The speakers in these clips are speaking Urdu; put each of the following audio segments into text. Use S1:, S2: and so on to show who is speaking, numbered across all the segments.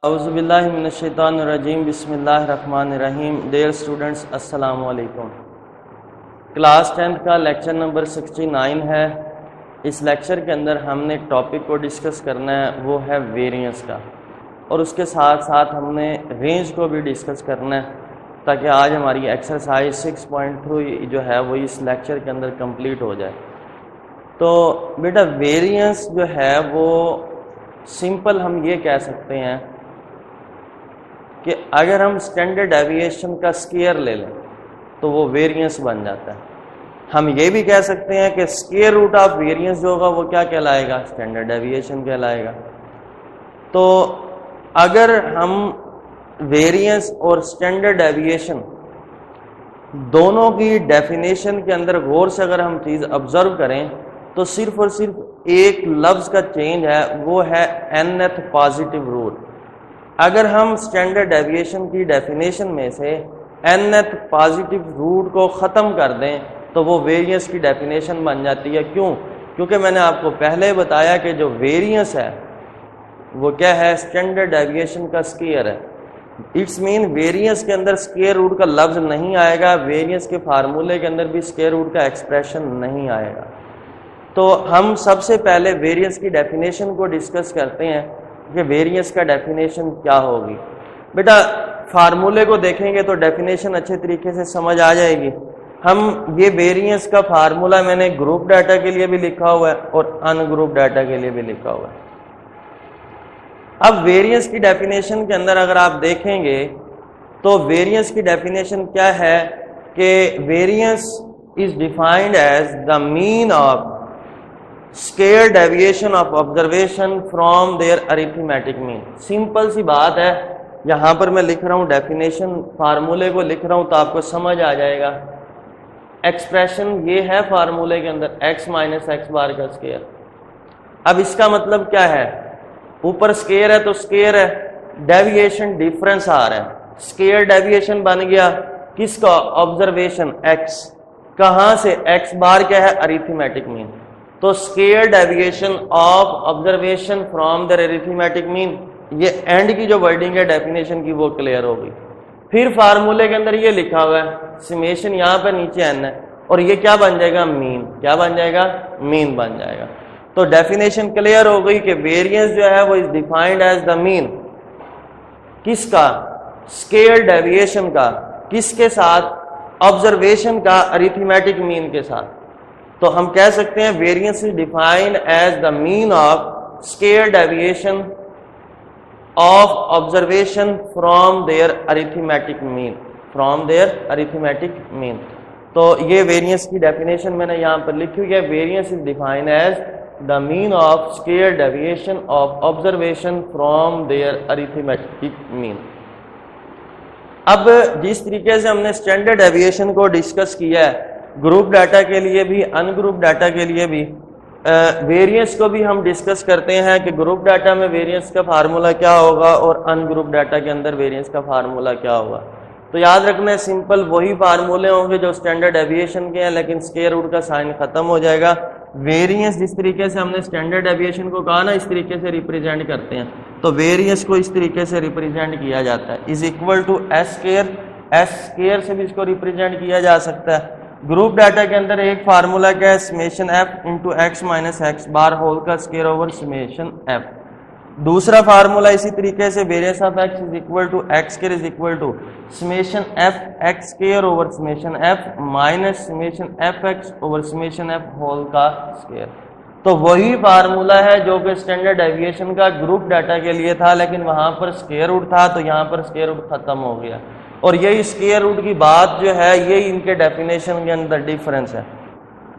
S1: اعوذ باللہ من الشیطان الرجیم بسم اللہ الرحمن الرحیم. ڈیئر اسٹوڈنٹس السلام علیکم. کلاس 10 کا لیکچر نمبر 69 ہے. اس لیکچر کے اندر ہم نے ٹاپک کو ڈسکس کرنا ہے، وہ ہے ویریئنس کا، اور اس کے ساتھ ساتھ ہم نے رینج کو بھی ڈسکس کرنا ہے تاکہ آج ہماری ایکسرسائز 6.3 جو ہے وہ اس لیکچر کے اندر کمپلیٹ ہو جائے. تو بیٹا ویریئنس جو ہے وہ سمپل ہم یہ کہہ سکتے ہیں کہ اگر ہم اسٹینڈرڈ ڈیویشن کا اسکیئر لے لیں تو وہ ویریئنس بن جاتا ہے. ہم یہ بھی کہہ سکتے ہیں کہ اسکیئر روٹ آف ویریئنس جو ہوگا وہ کیا کہلائے گا؟ اسٹینڈرڈ ڈیویشن کہلائے گا. تو اگر ہم ویریئنس اور اسٹینڈرڈ ڈیویشن دونوں کی ڈیفینیشن کے اندر غور سے اگر ہم چیز آبزرو کریں تو صرف اور صرف ایک لفظ کا چینج ہے، وہ ہے nth پازیٹیو روٹ. اگر ہم اسٹینڈرڈ ڈیویشن کی ڈیفینیشن میں سے nth پازیٹیو روٹ کو ختم کر دیں تو وہ ویریئنس کی ڈیفینیشن بن جاتی ہے. کیوں؟ کیونکہ میں نے آپ کو پہلے بتایا کہ جو ویریئنس ہے وہ کیا ہے؟ اسٹینڈرڈ ڈیویشن کا اسکیئر ہے. اٹس مین ویریئنس کے اندر اسکیئر روٹ کا لفظ نہیں آئے گا، ویریئنس کے فارمولے کے اندر بھی اسکیئر روٹ کا ایکسپریشن نہیں آئے گا. تو ہم سب سے پہلے ویریئنس کی ڈیفینیشن کو ڈسکس کرتے ہیں کہ ویریئنس کا ڈیفینیشن کیا ہوگی. بیٹا فارمولے کو دیکھیں گے تو ڈیفینیشن اچھے طریقے سے سمجھ آ جائے گی. ہم یہ ویریئنس کا فارمولا میں نے گروپ ڈیٹا کے لیے بھی لکھا ہوا ہے اور ان گروپ ڈیٹا کے لیے بھی لکھا ہوا ہے. اب ویریئنس کی ڈیفینیشن کے اندر اگر آپ دیکھیں گے تو ویریئنس کی ڈیفینیشن کیا ہے کہ variance is defined as the mean of square deviation of observation from their arithmetic mean. Simple سی بات ہے، یہاں پر میں لکھ رہا ہوں ڈیفینیشن، فارمولے کو لکھ رہا ہوں تو آپ کو سمجھ آ جائے گا. ایکسپریشن یہ ہے فارمولے کے اندر x مائنس ایکس بار کا اسکیئر. اب اس کا مطلب کیا ہے؟ اوپر اسکیئر ہے تو اسکیئر ہے، ڈیویشن ڈفرنس آ رہا ہے. اسکیئر ڈیویشن بن گیا کس کا؟ Observation x. کہاں سے؟ x بار کیا ہے؟ Arithmetic mean. تو square deviation of observation from their arithmetic mean, یہ اینڈ کی جو ورڈنگ ہے ڈیفینیشن کی وہ کلیئر ہو گئی. پھر فارمولے کے اندر یہ لکھا ہوا ہے سمیشن، یہاں پہ نیچے n ہے، اور یہ کیا بن جائے گا؟ مین. کیا بن جائے گا؟ مین بن جائے گا. تو ڈیفینیشن کلیئر ہو گئی کہ ویریئنس جو ہے وہ از ڈیفائنڈ ایز دا مین. کس کا؟ اسکیئر ڈیویشن کا. کس کے ساتھ؟ آبزرویشن کا اریتھمیٹک مین کے ساتھ. تو ہم کہہ سکتے ہیں variance is defined as the mean of square deviation of observation from their arithmetic mean. From their arithmetic mean. تو یہ ویریئنس کی ڈیفینیشن میں نے یہاں پر لکھی ہوئی ہے. Variance is defined as the mean of square deviation of observation from their arithmetic mean. اب جس طریقے سے ہم نے اسٹینڈرڈ ڈیویشن کو ڈسکس کیا ہے گروپ ڈیٹا کے لیے بھی ان گروپ ڈیٹا کے لیے بھی ویریئنس کو بھی ہم ڈسکس کرتے ہیں کہ گروپ ڈیٹا میں ویریئنس کا فارمولا کیا ہوگا اور ان گروپ ڈیٹا کے اندر ویریئنس کا فارمولا کیا ہوگا. تو یاد رکھنا ہے سمپل وہی فارمولے ہوں گے جو اسٹینڈرڈ ڈیویشن کے ہیں، لیکن اسکیئر روٹ کا سائن ختم ہو جائے گا. ویریئنس جس طریقے سے ہم نے اسٹینڈرڈ ڈیویشن کو کہا نا اس طریقے سے ریپرزینٹ کرتے ہیں، تو ویریئنس کو اس طریقے سے ریپرزینٹ کیا جاتا ہے is equal to S square. S square سے بھی اس کو ریپرزینٹ کیا جا سکتا ہے. گروپ ڈیٹا کے اندر ایک فارمولا کیا ہے؟ Summation f into x minus x bar whole کا اسکیئر اوور سمیشن ایف. دوسرا فارمولا اسی طریقے سے variance of x is equal to x square is equal to summation f x square over summation f minus summation f x over summation f whole کا اسکیئر. تو وہی فارمولا ہے جو کہ اسٹینڈرڈ ڈیویشن کا گروپ ڈیٹا کے لیے تھا، لیکن وہاں پر اسکیئر روٹ تھا تو یہاں پر اسکیئر روٹ ختم ہو گیا. اور یہی اسکیئر روٹ کی بات جو ہے یہی ان کے ڈیفینیشن کے اندر ڈیفرنس ہے.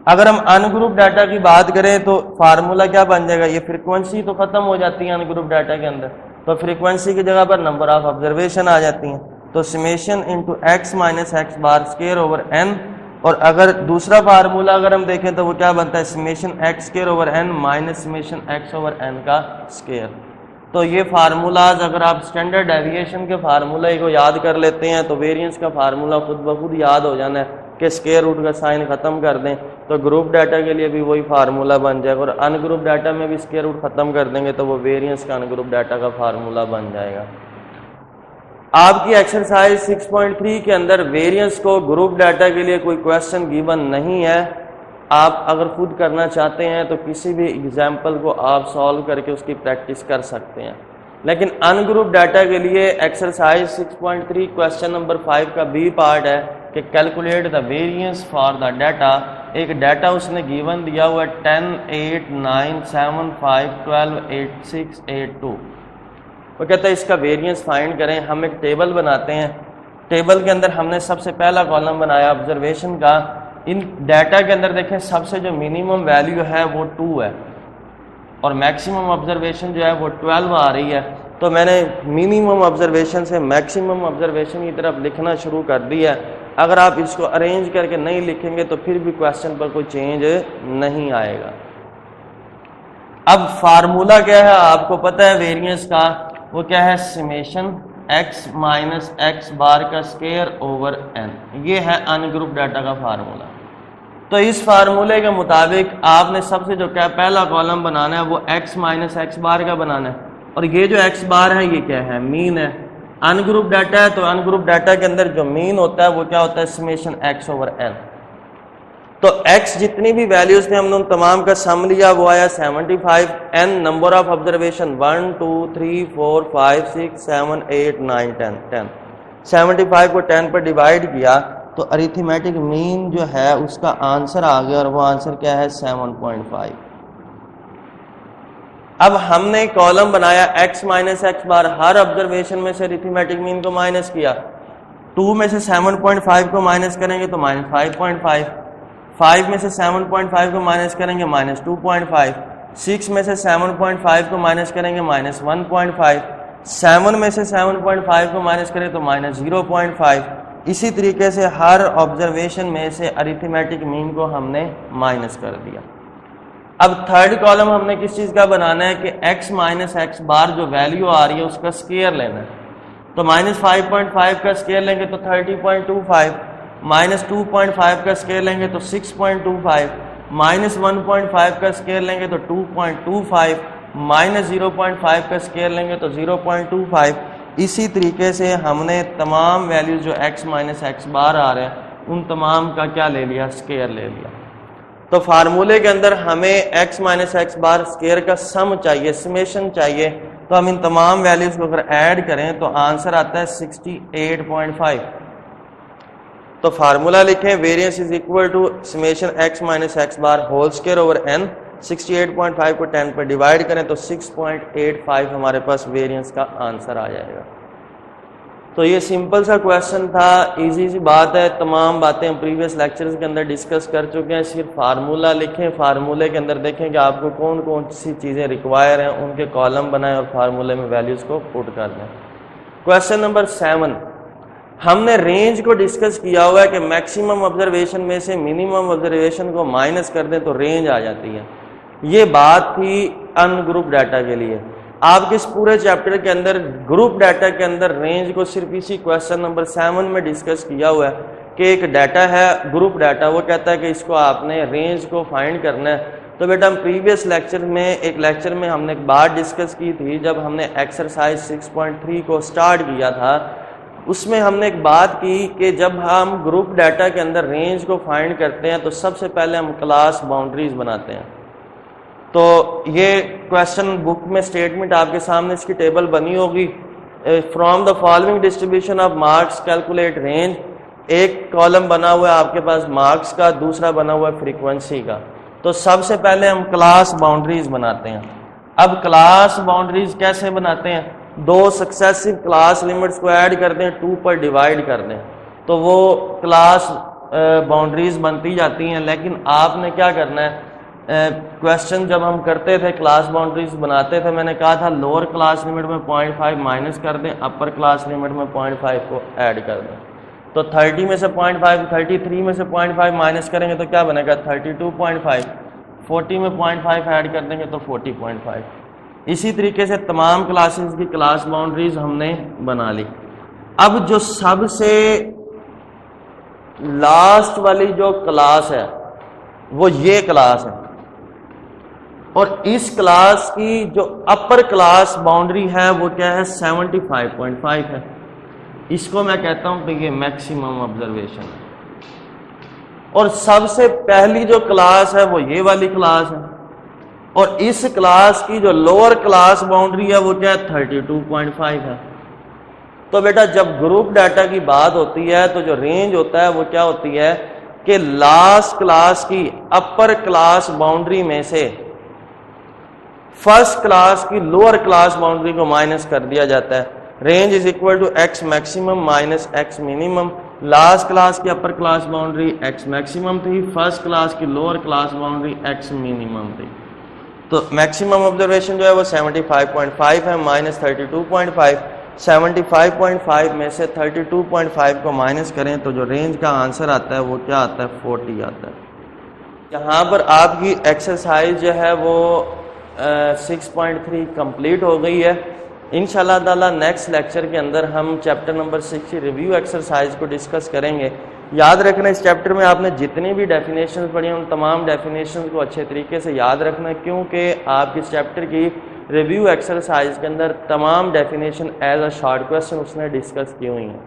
S1: اگر ہم ان گروپ ڈیٹا کی بات کریں تو فارمولا کیا بن جائے گا؟ یہ فریکوینسی تو ختم ہو جاتی ہے ان گروپ ڈیٹا کے اندر، تو فریکوینسی کی جگہ پر نمبر آف آبزرویشن آ جاتی ہیں. تو summation into x minus x bar square over n. اور اگر دوسرا فارمولا اگر ہم دیکھیں تو وہ کیا بنتا ہے؟ Summation X square over N minus summation X over N کا اسکیئر. تو یہ فارمولاز اگر آپ اسٹینڈرڈ ڈیویشن کے فارمولے کو یاد کر لیتے ہیں تو ویریئنس کا فارمولا خود بخود یاد ہو جانا ہے. کہ اسکیئر روٹ کا سائن ختم کر دیں تو گروپ ڈیٹا کے لیے بھی وہی فارمولہ بن جائے گا, اور ان گروپ ڈیٹا میں بھی اسکیئر روٹ ختم کر دیں گے تو وہ ویریئنس کا ان گروپ ڈیٹا کا فارمولہ بن جائے گا. آپ کی ایکسرسائز 6.3 کے اندر ویریئنس کو گروپ ڈیٹا کے لیے کوئی کویشچن گیون نہیں ہے. آپ اگر خود کرنا چاہتے ہیں تو کسی بھی ایگزامپل کو آپ سالو کر کے اس کی پریکٹس کر سکتے ہیں, لیکن ان گروپ ڈیٹا کے لیے ایکسرسائز 6.3 کویشچن نمبر 5 کا بی پارٹ ہے کہ calculate the variance for the data. ایک ڈیٹا اس نے گیون دیا ہوا ہے 10 8 9 7 5 12 8 6 8 2. وہ کہتا ہے اس کا ویریئنس فائنڈ کریں. ہم ایک ٹیبل بناتے ہیں, ٹیبل کے اندر ہم نے سب سے پہلا کالم بنایا آبزرویشن کا. ان ڈیٹا کے اندر دیکھیں سب سے جو منیمم ویلیو ہے وہ 2 ہے اور میکسیمم آبزرویشن جو ہے وہ 12 آ رہی ہے. تو میں نے منیمم آبزرویشن سے میکسیمم آبزرویشن کی طرف لکھنا شروع کر دیا. اگر آپ اس کو ارینج کر کے نہیں لکھیں گے تو پھر بھی کویشچن پر کوئی چینج نہیں آئے گا. اب فارمولا کیا ہے آپ کو پتہ ہے ویریئنس کا, وہ کیا ہے سمیشن ایکس مائنس ایکس بار کا اسکیئر اوور این. یہ ہے ان گروپ ڈیٹا کا فارمولا. تو اس فارمولے کے مطابق آپ نے سب سے جو کیا پہلا کالم بنانا ہے وہ ایکس مائنس ایکس بار کا بنانا ہے, اور یہ جو ایکس بار ہے یہ کیا ہے مین ہے. ان گروپ ڈیٹا ہے تو ان گروپ ڈیٹا کے اندر جو مین ہوتا ہے وہ کیا ہوتا ہے سمیشن ایکس اوور این. تو ایکس جتنی بھی ویلیوز تھے ہم نے ان تمام کا سم لیا, وہ آیا 75. N number of observation 1 2 3 4 5 6 7 8 9 10 10. 75 کو 10 پر ڈیوائڈ کیا تو اریتھمیٹک مین جو ہے اس کا آنسر آ گیا, اور وہ آنسر کیا ہے 7.5. اب ہم نے کالم بنایا ایکس مائنس ایکس بار, ہر آبزرویشن میں سے اریتھمیٹک مین کو مائنس کیا. 2 میں سے 7.5 کو مائنس کریں گے تو مائنس 5.5, 5 میں سے 7.5 کو مائنس کریں گے مائنس 2.5, 6 میں سے 7.5 کو مائنس کریں گے مائنس 1.5, 7 میں سے 7.5 کو مائنس کریں تو مائنس 0.5. اسی طریقے سے ہر آبزرویشن میں سے اریتھمیٹک مین کو ہم نے مائنس کر دیا. اب تھرڈ کالم ہم نے کس چیز کا بنانا ہے کہ ایکس مائنس ایکس بار جو ویلیو آ رہی ہے اس کا اسکیئر لینا ہے. تو مائنس 5.5 کا اسکیئر لیں گے تو 30.25, مائنس 2.5 کا اسکیئر لیں گے تو 6.25, مائنس 1.5 کا اسکیئر لیں گے تو 2.25, مائنس 0.5 کا اسکیئر لیں گے تو 0.25. اسی طریقے سے ہم نے تمام ویلیوز جو ایکس مائنس ایکس بار آ رہے ہیں ان تمام کا کیا لے لیا اسکیئر لے لیا. تو فارمولے کے اندر ہمیں x minus x bar square کا سم چاہیے, سمیشن چاہیے. تو ہم ان تمام ویلیوز کو اگر ایڈ کریں تو آنسر آتا ہے 68.5. تو فارمولا لکھیں variance is equal to summation X minus x bar whole square over N. 68.5 کو 10 پر ڈیوائڈ کریں تو 6.85 ہمارے پاس ویریئنس کا آنسر آ جائے گا. تو یہ سمپل سا کویشچن تھا, ایزی سی بات ہے. تمام باتیں ہم پریویس لیکچرز کے اندر ڈسکس کر چکے ہیں. صرف فارمولا لکھیں, فارمولے کے اندر دیکھیں کہ آپ کو کون کون سی چیزیں ریکوائر ہیں, ان کے کالم بنائیں اور فارمولے میں ویلیوز کو پٹ کر دیں. کویشچن نمبر 7, ہم نے رینج کو ڈسکس کیا ہوا ہے کہ میکسیمم آبزرویشن میں سے منیمم آبزرویشن کو مائنس کر دیں تو رینج آ جاتی ہے. یہ بات تھی ان گروپ ڈیٹا کے لیے. آپ کے اس پورے چیپٹر کے اندر گروپ ڈیٹا کے اندر رینج کو صرف اسی کویشچن نمبر 7 میں ڈسکس کیا ہوا ہے کہ ایک ڈیٹا ہے گروپ ڈیٹا, وہ کہتا ہے کہ اس کو آپ نے رینج کو فائنڈ کرنا ہے. تو بیٹا ہم پریویس لیکچر میں ایک لیکچر میں ہم نے ایک بات ڈسکس کی تھی جب ہم نے ایکسرسائز 6.3 کو سٹارٹ کیا تھا. اس میں ہم نے ایک بات کی کہ جب ہم گروپ ڈیٹا کے اندر رینج کو فائنڈ کرتے ہیں تو سب سے پہلے ہم کلاس باؤنڈریز بناتے ہیں. تو یہ کویشچن بک میں اسٹیٹمنٹ آپ کے سامنے اس کی ٹیبل بنی ہوگی. From the following distribution of marks calculate range. ایک کالم بنا ہوا ہے آپ کے پاس مارکس کا, دوسرا بنا ہوا ہے فریکوینسی کا. تو سب سے پہلے ہم کلاس باؤنڈریز بناتے ہیں. اب کلاس باؤنڈریز کیسے بناتے ہیں؟ 2 سکسیسو کلاس لمٹس کو ایڈ کر دیں, 2 پر ڈیوائڈ کر دیں تو وہ کلاس باؤنڈریز بنتی جاتی ہیں. لیکن آپ نے کیا کرنا ہے, کویشچن جب ہم کرتے تھے کلاس باؤنڈریز بناتے تھے, میں نے کہا تھا لوور کلاس لمٹ میں 0.5 مائنس کر دیں, اپر کلاس لمٹ میں 0.5 کو ایڈ کر دیں. تو 30 میں سے 0.5, 33 میں سے 0.5 مائنس کریں گے تو کیا بنے گا 32.5, 40 میں 0.5 ایڈ کر دیں گے تو 40.5. اسی طریقے سے تمام کلاسز کی کلاس باؤنڈریز ہم نے بنا لی. اب جو سب سے لاسٹ والی جو کلاس ہے وہ یہ کلاس ہے، اور اس کلاس کی جو اپر کلاس باؤنڈری ہے وہ کیا ہے 75.5 ہے. اس کو میں کہتا ہوں کہ یہ میکسیمم آبزرویشن ہے. اور سب سے پہلی جو کلاس ہے وہ یہ والی کلاس ہے، اور اس کلاس کی جو لوور کلاس باؤنڈری ہے وہ کیا ہے 32.5 ہے. تو بیٹا جب گروپ ڈیٹا کی بات ہوتی ہے تو جو رینج ہوتا ہے وہ کیا ہوتی ہے کہ لاسٹ کلاس کی اپر کلاس باؤنڈری میں سے فرسٹ کلاس کی لوور کلاس باؤنڈری کو مائنس کر دیا جاتا ہے. Range is equal to x maximum minus x minimum. Last class کی upper class boundary x maximum تھی، فرسٹ کلاس کی lower class boundary x minimum تھی. تو میکسیمم آبزرویشن جو ہے وہ 75.5 ہے مائنس 32.5. 75.5 میں سے 32.5 کو مائنس کریں تو جو رینج کا آنسر آتا ہے وہ کیا آتا ہے 40 آتا ہے. یہاں پر آپ کی ایکسرسائز جو ہے وہ 6.3 کمپلیٹ ہو گئی ہے. انشاءاللہ تعالی نیکسٹ لیکچر کے اندر ہم چیپٹر نمبر 6 کی ریویو ایکسرسائز کو ڈسکس کریں گے. یاد رکھنا اس چیپٹر میں آپ نے جتنی بھی ڈیفینیشنز پڑھی ہیں ان تمام ڈیفینیشنز کو اچھے طریقے سے یاد رکھنا ہے، کیونکہ آپ اس چیپٹر کی ریویو ایکسرسائز کے اندر تمام definition as a short question اس نے ڈسکس کی ہوئی ہیں.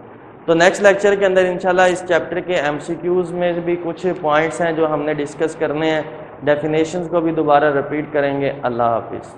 S1: تو نیکسٹ لیکچر کے اندر انشاءاللہ اس چیپٹر کے ایم سی کیوز میں بھی کچھ پوائنٹس ہیں جو ہم نے ڈسکس کرنے ہیں. ڈیفینیشنز کو بھی دوبارہ ریپیٹ کریں گے. اللہ حافظ.